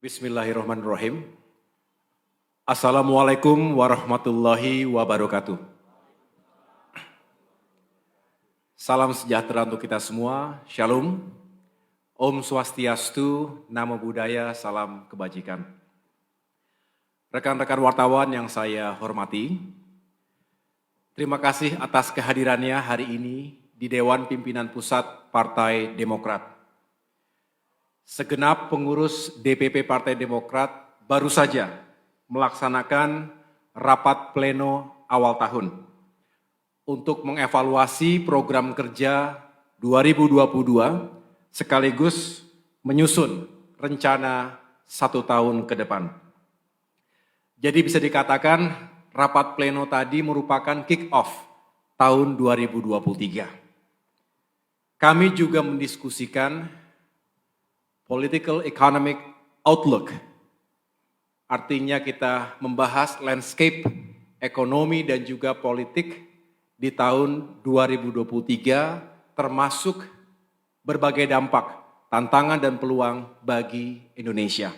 Bismillahirrahmanirrahim. Assalamualaikum warahmatullahi wabarakatuh. Salam sejahtera untuk kita semua. Shalom. Om Swastiastu, Namo Buddhaya, salam kebajikan. Rekan-rekan wartawan yang saya hormati, terima kasih atas kehadirannya hari ini di Dewan Pimpinan Pusat Partai Demokrat. Segenap pengurus DPP Partai Demokrat baru saja melaksanakan rapat pleno awal tahun untuk mengevaluasi program kerja 2022 sekaligus menyusun rencana 1 tahun ke depan. Jadi bisa dikatakan rapat pleno tadi merupakan kick-off tahun 2023. Kami juga mendiskusikan Political Economic Outlook, artinya kita membahas landscape ekonomi dan juga politik di tahun 2023 termasuk berbagai dampak, tantangan dan peluang bagi Indonesia.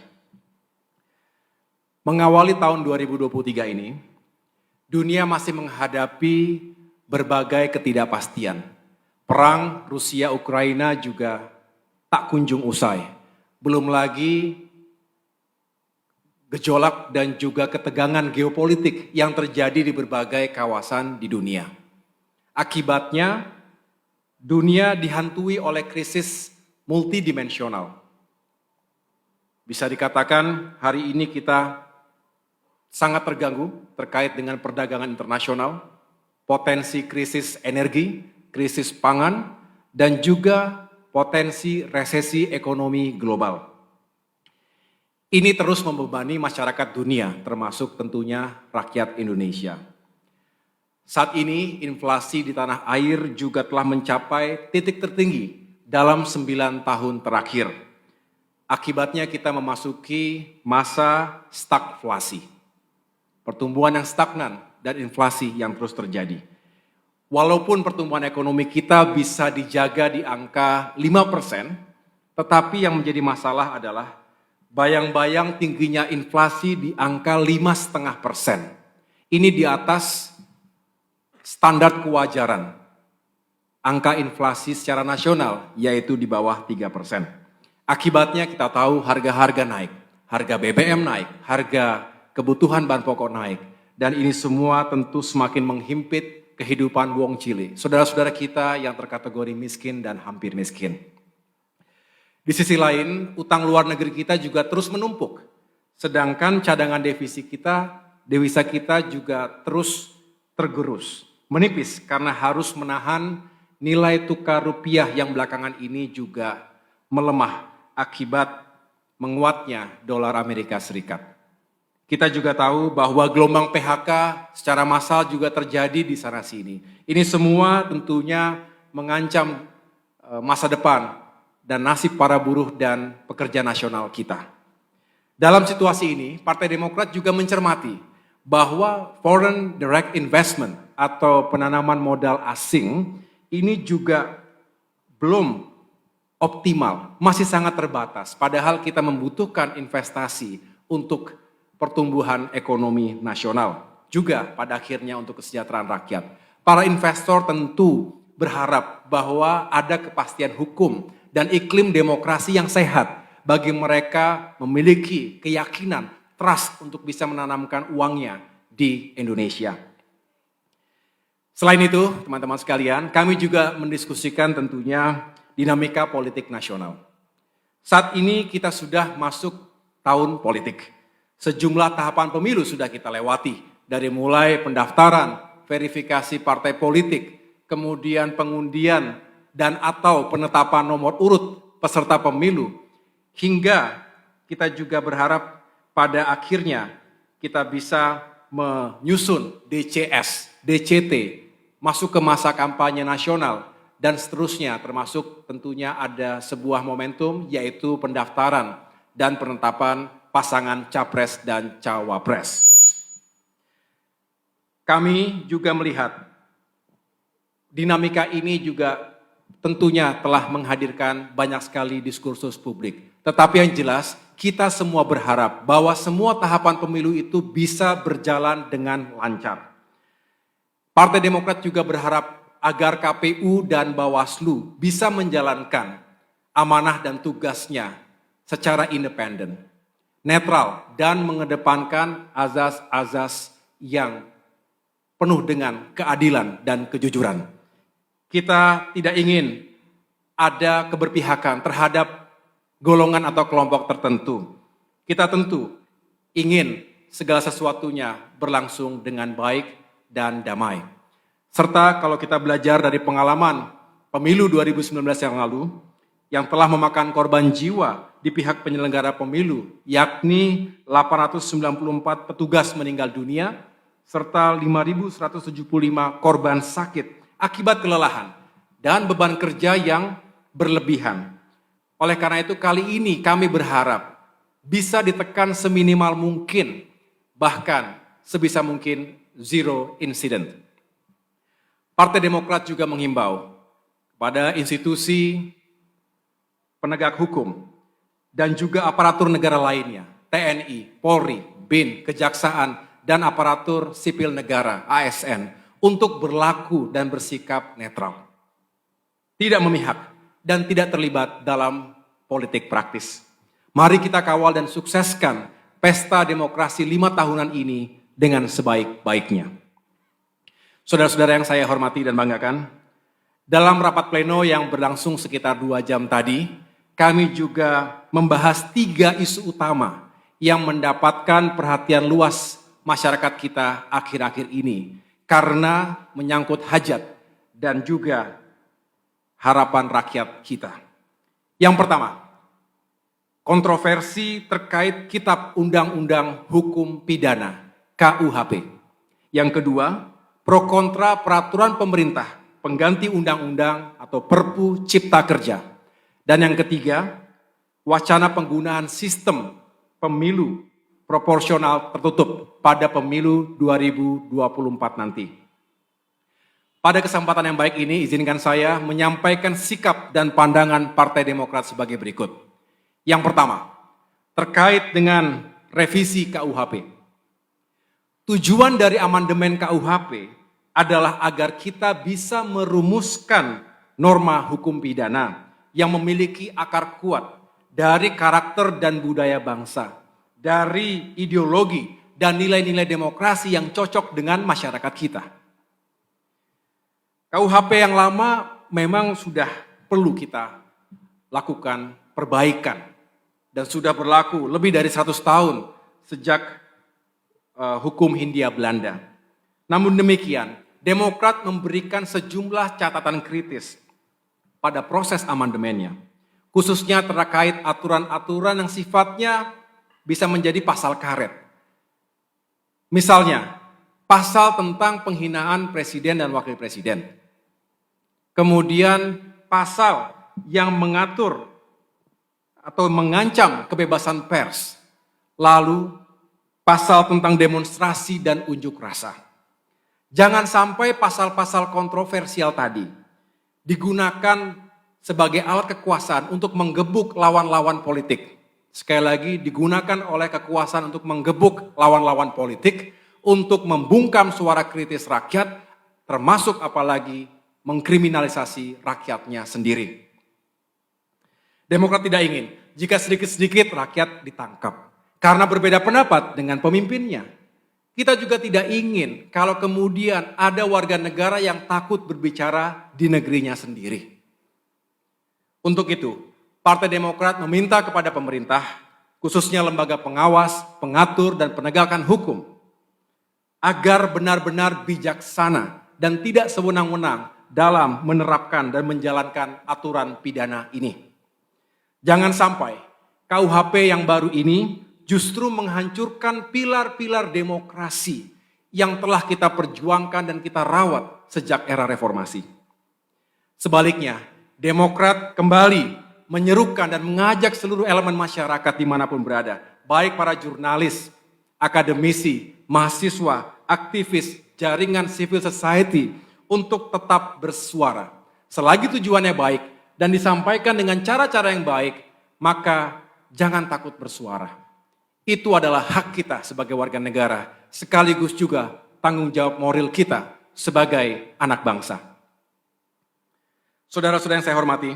Mengawali tahun 2023 ini, dunia masih menghadapi berbagai ketidakpastian. Perang Rusia-Ukraina juga tak kunjung usai. Belum lagi gejolak dan juga ketegangan geopolitik yang terjadi di berbagai kawasan di dunia. Akibatnya, dunia dihantui oleh krisis multidimensional. Bisa dikatakan hari ini kita sangat terganggu terkait dengan perdagangan internasional, potensi krisis energi, krisis pangan, dan juga potensi resesi ekonomi global. Ini terus membebani masyarakat dunia, termasuk tentunya rakyat Indonesia. Saat ini inflasi di tanah air juga telah mencapai titik tertinggi dalam 9 tahun terakhir. Akibatnya kita memasuki masa stagflasi. Pertumbuhan yang stagnan dan inflasi yang terus terjadi. Walaupun pertumbuhan ekonomi kita bisa dijaga di angka 5%, tetapi yang menjadi masalah adalah bayang-bayang tingginya inflasi di angka 5,5%. Ini di atas standar kewajaran. Angka inflasi secara nasional yaitu di bawah 3%. Akibatnya kita tahu harga-harga naik, harga BBM naik, harga kebutuhan bahan pokok naik. Dan ini semua tentu semakin menghimpit kehidupan wong cilik, saudara-saudara kita yang terkategori miskin dan hampir miskin. Di sisi lain, utang luar negeri kita juga terus menumpuk, sedangkan cadangan devisa kita juga terus tergerus, menipis karena harus menahan nilai tukar rupiah yang belakangan ini juga melemah akibat menguatnya dolar Amerika Serikat. Kita juga tahu bahwa gelombang PHK secara massal juga terjadi di sana sini. Ini semua tentunya mengancam masa depan dan nasib para buruh dan pekerja nasional kita. Dalam situasi ini, Partai Demokrat juga mencermati bahwa foreign direct investment atau penanaman modal asing ini juga belum optimal, masih sangat terbatas. Padahal kita membutuhkan investasi untuk pertumbuhan ekonomi nasional, juga pada akhirnya untuk kesejahteraan rakyat. Para investor tentu berharap bahwa ada kepastian hukum dan iklim demokrasi yang sehat bagi mereka memiliki keyakinan, trust untuk bisa menanamkan uangnya di Indonesia. Selain itu, teman-teman sekalian, kami juga mendiskusikan tentunya dinamika politik nasional. Saat ini kita sudah masuk tahun politik. Sejumlah tahapan pemilu sudah kita lewati, dari mulai pendaftaran, verifikasi partai politik, kemudian pengundian dan atau penetapan nomor urut peserta pemilu, hingga kita juga berharap pada akhirnya kita bisa menyusun DCS, DCT, masuk ke masa kampanye nasional, dan seterusnya, termasuk tentunya ada sebuah momentum yaitu pendaftaran dan penetapan pasangan capres dan cawapres. Kami juga melihat dinamika ini juga tentunya telah menghadirkan banyak sekali diskursus publik. Tetapi yang jelas, kita semua berharap bahwa semua tahapan pemilu itu bisa berjalan dengan lancar. Partai Demokrat juga berharap agar KPU dan Bawaslu bisa menjalankan amanah dan tugasnya secara independen, netral, dan mengedepankan azas-azas yang penuh dengan keadilan dan kejujuran. Kita tidak ingin ada keberpihakan terhadap golongan atau kelompok tertentu. Kita tentu ingin segala sesuatunya berlangsung dengan baik dan damai. Serta kalau kita belajar dari pengalaman pemilu 2019 yang lalu, yang telah memakan korban jiwa di pihak penyelenggara pemilu, yakni 894 petugas meninggal dunia, serta 5.175 korban sakit akibat kelelahan dan beban kerja yang berlebihan. Oleh karena itu kali ini kami berharap bisa ditekan seminimal mungkin, bahkan sebisa mungkin zero incident. Partai Demokrat juga menghimbau kepada institusi penegak hukum dan juga aparatur negara lainnya, TNI, Polri, BIN, Kejaksaan, dan aparatur sipil negara, ASN, untuk berlaku dan bersikap netral. Tidak memihak dan tidak terlibat dalam politik praktis. Mari kita kawal dan sukseskan pesta demokrasi 5 tahunan ini dengan sebaik-baiknya. Saudara-saudara yang saya hormati dan banggakan, dalam rapat pleno yang berlangsung sekitar 2 jam tadi, kami juga membahas 3 isu utama yang mendapatkan perhatian luas masyarakat kita akhir-akhir ini karena menyangkut hajat dan juga harapan rakyat kita. Yang pertama, kontroversi terkait Kitab Undang-Undang Hukum Pidana KUHP. Yang kedua, pro kontra peraturan pemerintah pengganti undang-undang atau Perpu Cipta Kerja. Dan yang ketiga, wacana penggunaan sistem pemilu proporsional tertutup pada pemilu 2024 nanti. Pada kesempatan yang baik ini, izinkan saya menyampaikan sikap dan pandangan Partai Demokrat sebagai berikut. Yang pertama, terkait dengan revisi KUHP. Tujuan dari amandemen KUHP adalah agar kita bisa merumuskan norma hukum pidana yang memiliki akar kuat dari karakter dan budaya bangsa, dari ideologi dan nilai-nilai demokrasi yang cocok dengan masyarakat kita. KUHP yang lama memang sudah perlu kita lakukan perbaikan dan sudah berlaku lebih dari 100 tahun sejak hukum Hindia Belanda. Namun demikian, Demokrat memberikan sejumlah catatan kritis pada proses amandemennya, khususnya terkait aturan-aturan yang sifatnya bisa menjadi pasal karet. Misalnya, pasal tentang penghinaan presiden dan wakil presiden. Kemudian pasal yang mengatur atau mengancam kebebasan pers. Lalu pasal tentang demonstrasi dan unjuk rasa. Jangan sampai pasal-pasal kontroversial tadi digunakan sebagai alat kekuasaan untuk menggebuk lawan-lawan politik. Sekali lagi, digunakan oleh kekuasaan untuk menggebuk lawan-lawan politik, untuk membungkam suara kritis rakyat, termasuk apalagi mengkriminalisasi rakyatnya sendiri. Demokrat tidak ingin jika sedikit-sedikit rakyat ditangkap karena berbeda pendapat dengan pemimpinnya. Kita juga tidak ingin kalau kemudian ada warga negara yang takut berbicara di negerinya sendiri. Untuk itu, Partai Demokrat meminta kepada pemerintah, khususnya lembaga pengawas, pengatur, dan penegakan hukum, agar benar-benar bijaksana dan tidak sewenang-wenang dalam menerapkan dan menjalankan aturan pidana ini. Jangan sampai KUHP yang baru ini justru menghancurkan pilar-pilar demokrasi yang telah kita perjuangkan dan kita rawat sejak era reformasi. Sebaliknya, Demokrat kembali menyerukan dan mengajak seluruh elemen masyarakat dimanapun berada, baik para jurnalis, akademisi, mahasiswa, aktivis, jaringan civil society, untuk tetap bersuara. Selagi tujuannya baik dan disampaikan dengan cara-cara yang baik, maka jangan takut bersuara. Itu adalah hak kita sebagai warga negara, sekaligus juga tanggung jawab moral kita sebagai anak bangsa. Saudara-saudara yang saya hormati,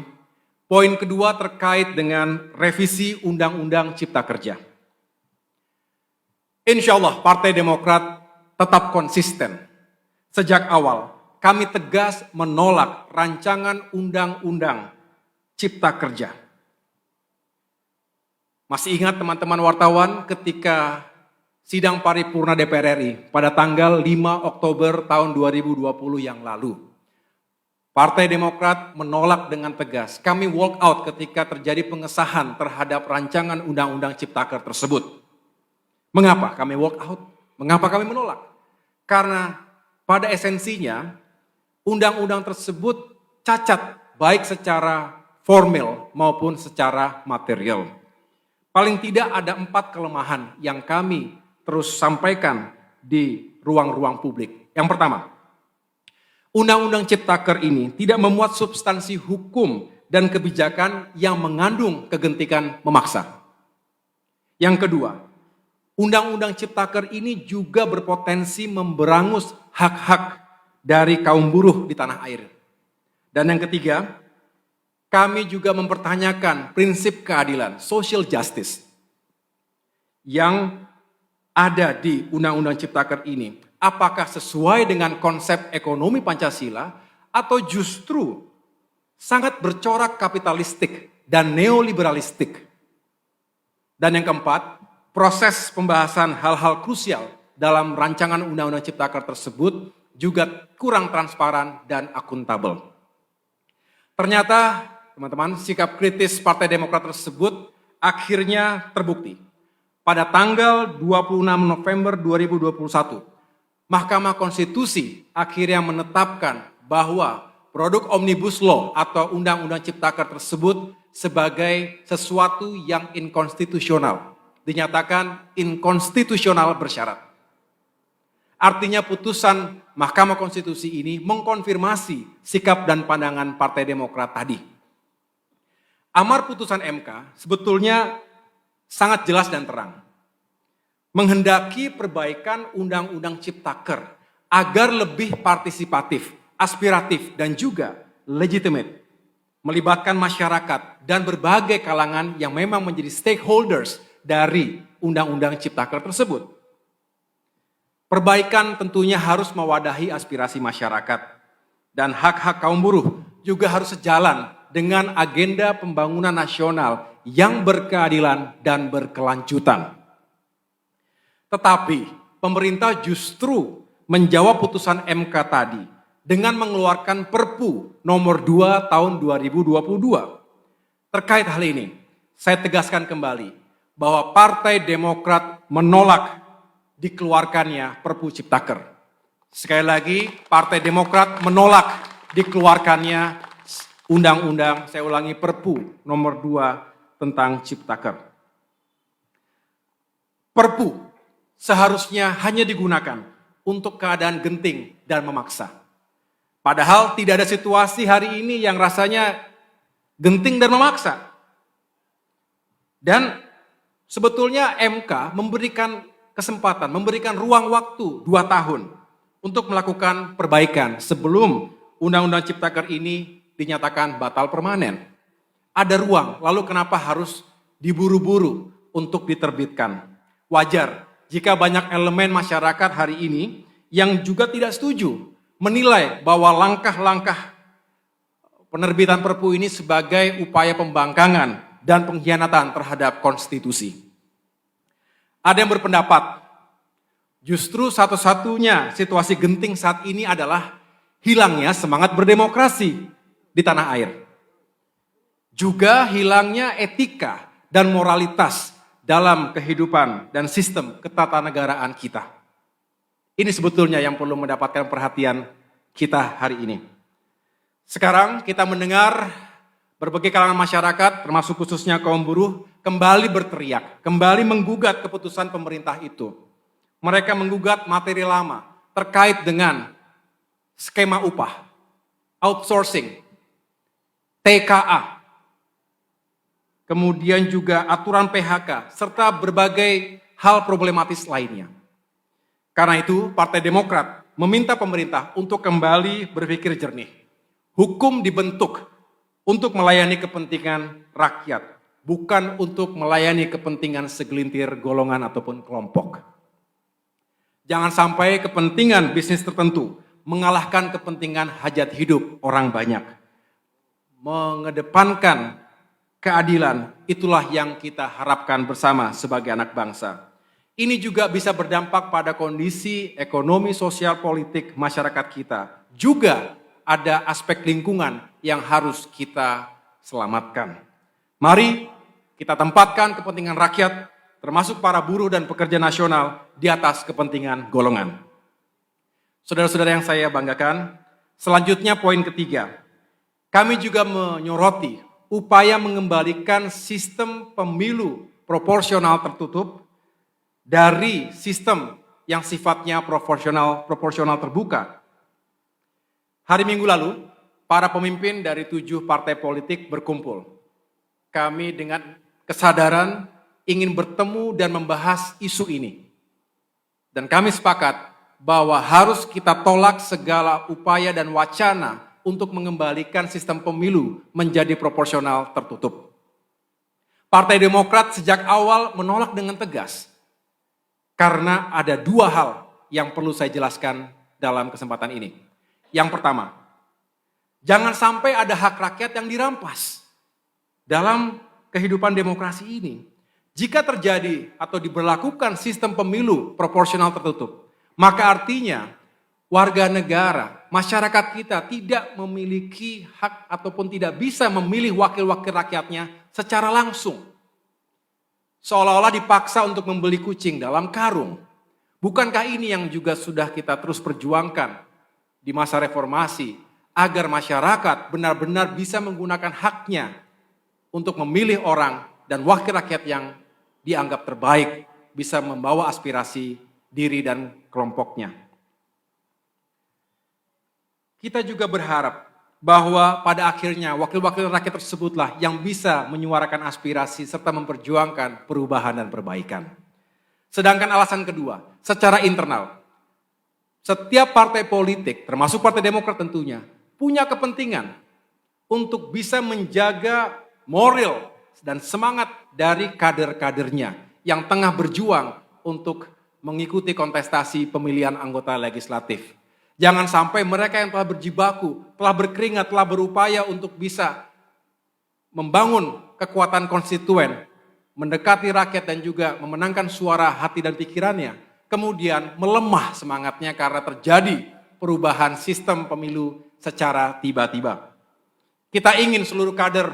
poin kedua terkait dengan revisi Undang-Undang Cipta Kerja. Insya Allah Partai Demokrat tetap konsisten. Sejak awal kami tegas menolak rancangan Undang-Undang Cipta Kerja. Masih ingat teman-teman wartawan ketika sidang paripurna DPR RI pada tanggal 5 Oktober tahun 2020 yang lalu. Partai Demokrat menolak dengan tegas. Kami walk out ketika terjadi pengesahan terhadap rancangan Undang-Undang Ciptaker tersebut. Mengapa kami walk out? Mengapa kami menolak? Karena pada esensinya undang-undang tersebut cacat baik secara formal maupun secara material. Paling tidak ada 4 kelemahan yang kami terus sampaikan di ruang-ruang publik. Yang pertama, Undang-Undang Ciptaker ini tidak memuat substansi hukum dan kebijakan yang mengandung kegentingan memaksa. Yang kedua, Undang-Undang Ciptaker ini juga berpotensi memberangus hak-hak dari kaum buruh di tanah air. Dan yang ketiga, kami juga mempertanyakan prinsip keadilan, social justice, yang ada di Undang-Undang Ciptaker ini. Apakah sesuai dengan konsep ekonomi Pancasila atau justru sangat bercorak kapitalistik dan neoliberalistik. Dan yang keempat, proses pembahasan hal-hal krusial dalam rancangan Undang-Undang Ciptaker tersebut juga kurang transparan dan akuntabel. Ternyata, teman-teman, sikap kritis Partai Demokrat tersebut akhirnya terbukti. Pada tanggal 26 November 2021, Mahkamah Konstitusi akhirnya menetapkan bahwa produk Omnibus Law atau Undang-Undang Ciptaker tersebut sebagai sesuatu yang inkonstitusional. Dinyatakan inkonstitusional bersyarat. Artinya putusan Mahkamah Konstitusi ini mengkonfirmasi sikap dan pandangan Partai Demokrat tadi. Amar putusan MK sebetulnya sangat jelas dan terang. Menghendaki perbaikan Undang-Undang Ciptaker agar lebih partisipatif, aspiratif, dan juga legitimate. Melibatkan masyarakat dan berbagai kalangan yang memang menjadi stakeholders dari Undang-Undang Ciptaker tersebut. Perbaikan tentunya harus mewadahi aspirasi masyarakat dan hak-hak kaum buruh juga harus sejalan dengan agenda pembangunan nasional yang berkeadilan dan berkelanjutan. Tetapi pemerintah justru menjawab putusan MK tadi dengan mengeluarkan Perpu nomor 2 tahun 2022. Terkait hal ini, saya tegaskan kembali bahwa Partai Demokrat menolak dikeluarkannya Perpu Ciptaker. Sekali lagi, Partai Demokrat menolak dikeluarkannya Undang-Undang, saya ulangi, Perpu nomor 2 tentang Ciptaker. Perpu seharusnya hanya digunakan untuk keadaan genting dan memaksa. Padahal tidak ada situasi hari ini yang rasanya genting dan memaksa. Dan sebetulnya MK memberikan kesempatan, memberikan ruang waktu 2 tahun untuk melakukan perbaikan sebelum Undang-Undang Ciptaker ini dinyatakan batal permanen. Ada ruang, lalu kenapa harus diburu-buru untuk diterbitkan? Wajar jika banyak elemen masyarakat hari ini yang juga tidak setuju, menilai bahwa langkah-langkah penerbitan Perpu ini sebagai upaya pembangkangan dan pengkhianatan terhadap konstitusi. Ada yang berpendapat, justru satu-satunya situasi genting saat ini adalah hilangnya semangat berdemokrasi di tanah air. Juga hilangnya etika dan moralitas dalam kehidupan dan sistem ketatanegaraan kita. Ini sebetulnya yang perlu mendapatkan perhatian kita hari ini. Sekarang kita mendengar berbagai kalangan masyarakat, termasuk khususnya kaum buruh, kembali berteriak, kembali menggugat keputusan pemerintah itu. Mereka menggugat materi lama terkait dengan skema upah, outsourcing, TKA. kemudian juga aturan PHK, serta berbagai hal problematis lainnya. Karena itu, Partai Demokrat meminta pemerintah untuk kembali berpikir jernih. Hukum dibentuk untuk melayani kepentingan rakyat, bukan untuk melayani kepentingan segelintir golongan ataupun kelompok. Jangan sampai kepentingan bisnis tertentu mengalahkan kepentingan hajat hidup orang banyak. Mengedepankan keadilan, itulah yang kita harapkan bersama sebagai anak bangsa. Ini juga bisa berdampak pada kondisi ekonomi, sosial, politik masyarakat kita. Juga ada aspek lingkungan yang harus kita selamatkan. Mari kita tempatkan kepentingan rakyat, termasuk para buruh dan pekerja nasional, di atas kepentingan golongan. Saudara-saudara yang saya banggakan, selanjutnya poin ketiga. Kami juga menyoroti upaya mengembalikan sistem pemilu proporsional tertutup dari sistem yang sifatnya proporsional terbuka. Hari Minggu lalu, para pemimpin dari 7 partai politik berkumpul. Kami dengan kesadaran ingin bertemu dan membahas isu ini. Dan kami sepakat bahwa harus kita tolak segala upaya dan wacana untuk mengembalikan sistem pemilu menjadi proporsional tertutup. Partai Demokrat sejak awal menolak dengan tegas. Karena ada 2 hal yang perlu saya jelaskan dalam kesempatan ini. Yang pertama, jangan sampai ada hak rakyat yang dirampas dalam kehidupan demokrasi ini. Jika terjadi atau diberlakukan sistem pemilu proporsional tertutup, maka artinya warga negara, masyarakat kita tidak memiliki hak ataupun tidak bisa memilih wakil-wakil rakyatnya secara langsung. Seolah-olah dipaksa untuk membeli kucing dalam karung. Bukankah ini yang juga sudah kita terus perjuangkan di masa reformasi, agar masyarakat benar-benar bisa menggunakan haknya untuk memilih orang dan wakil rakyat yang dianggap terbaik, bisa membawa aspirasi diri dan kelompoknya. Kita juga berharap bahwa pada akhirnya wakil-wakil rakyat tersebutlah yang bisa menyuarakan aspirasi serta memperjuangkan perubahan dan perbaikan. Sedangkan alasan kedua, secara internal, setiap partai politik, termasuk Partai Demokrat tentunya, punya kepentingan untuk bisa menjaga moral dan semangat dari kader-kadernya yang tengah berjuang untuk mengikuti kontestasi pemilihan anggota legislatif. Jangan sampai mereka yang telah berjibaku, telah berkeringat, telah berupaya untuk bisa membangun kekuatan konstituen, mendekati rakyat dan juga memenangkan suara hati dan pikirannya, kemudian melemah semangatnya karena terjadi perubahan sistem pemilu secara tiba-tiba. Kita ingin seluruh kader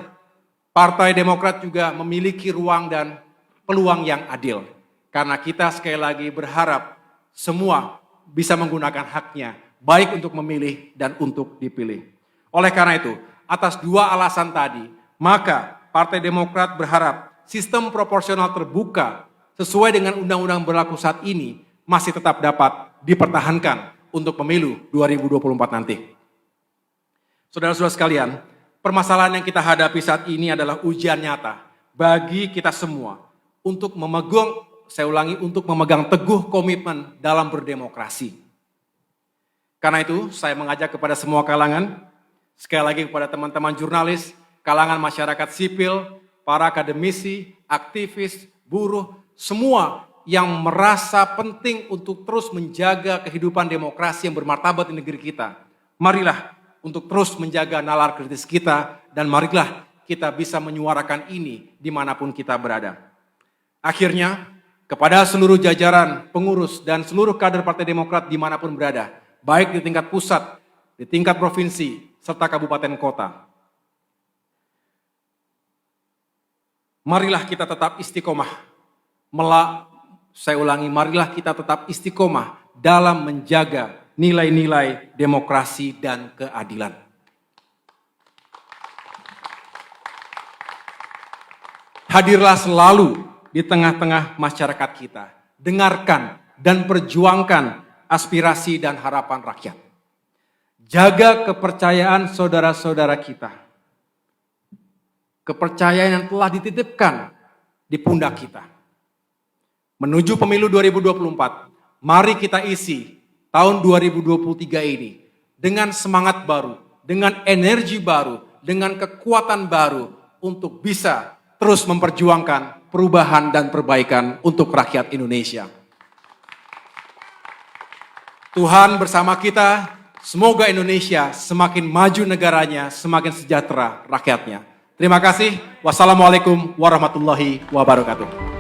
Partai Demokrat juga memiliki ruang dan peluang yang adil. Karena kita sekali lagi berharap semua bisa menggunakan haknya, baik untuk memilih dan untuk dipilih. Oleh karena itu, atas 2 alasan tadi, maka Partai Demokrat berharap sistem proporsional terbuka sesuai dengan undang-undang berlaku saat ini masih tetap dapat dipertahankan untuk pemilu 2024 nanti. Saudara-saudara sekalian, permasalahan yang kita hadapi saat ini adalah ujian nyata bagi kita semua untuk memegang teguh komitmen dalam berdemokrasi. Karena itu, saya mengajak kepada semua kalangan, sekali lagi kepada teman-teman jurnalis, kalangan masyarakat sipil, para akademisi, aktivis, buruh, semua yang merasa penting untuk terus menjaga kehidupan demokrasi yang bermartabat di negeri kita. Marilah untuk terus menjaga nalar kritis kita, dan marilah kita bisa menyuarakan ini dimanapun kita berada. Akhirnya, kepada seluruh jajaran, pengurus, dan seluruh kader Partai Demokrat dimanapun berada, baik di tingkat pusat, di tingkat provinsi, serta kabupaten kota. Marilah kita tetap istiqomah, marilah kita tetap istiqomah dalam menjaga nilai-nilai demokrasi dan keadilan. Hadirlah selalu di tengah-tengah masyarakat kita. Dengarkan dan perjuangkan aspirasi dan harapan rakyat. Jaga kepercayaan saudara-saudara kita. kepercayaan yang telah dititipkan di pundak kita. Menuju pemilu 2024, mari kita isi tahun 2023 ini dengan semangat baru, dengan energi baru, dengan kekuatan baru untuk bisa terus memperjuangkan perubahan dan perbaikan untuk rakyat Indonesia. Tuhan bersama kita, semoga Indonesia semakin maju negaranya, semakin sejahtera rakyatnya. Terima kasih. Wassalamualaikum warahmatullahi wabarakatuh.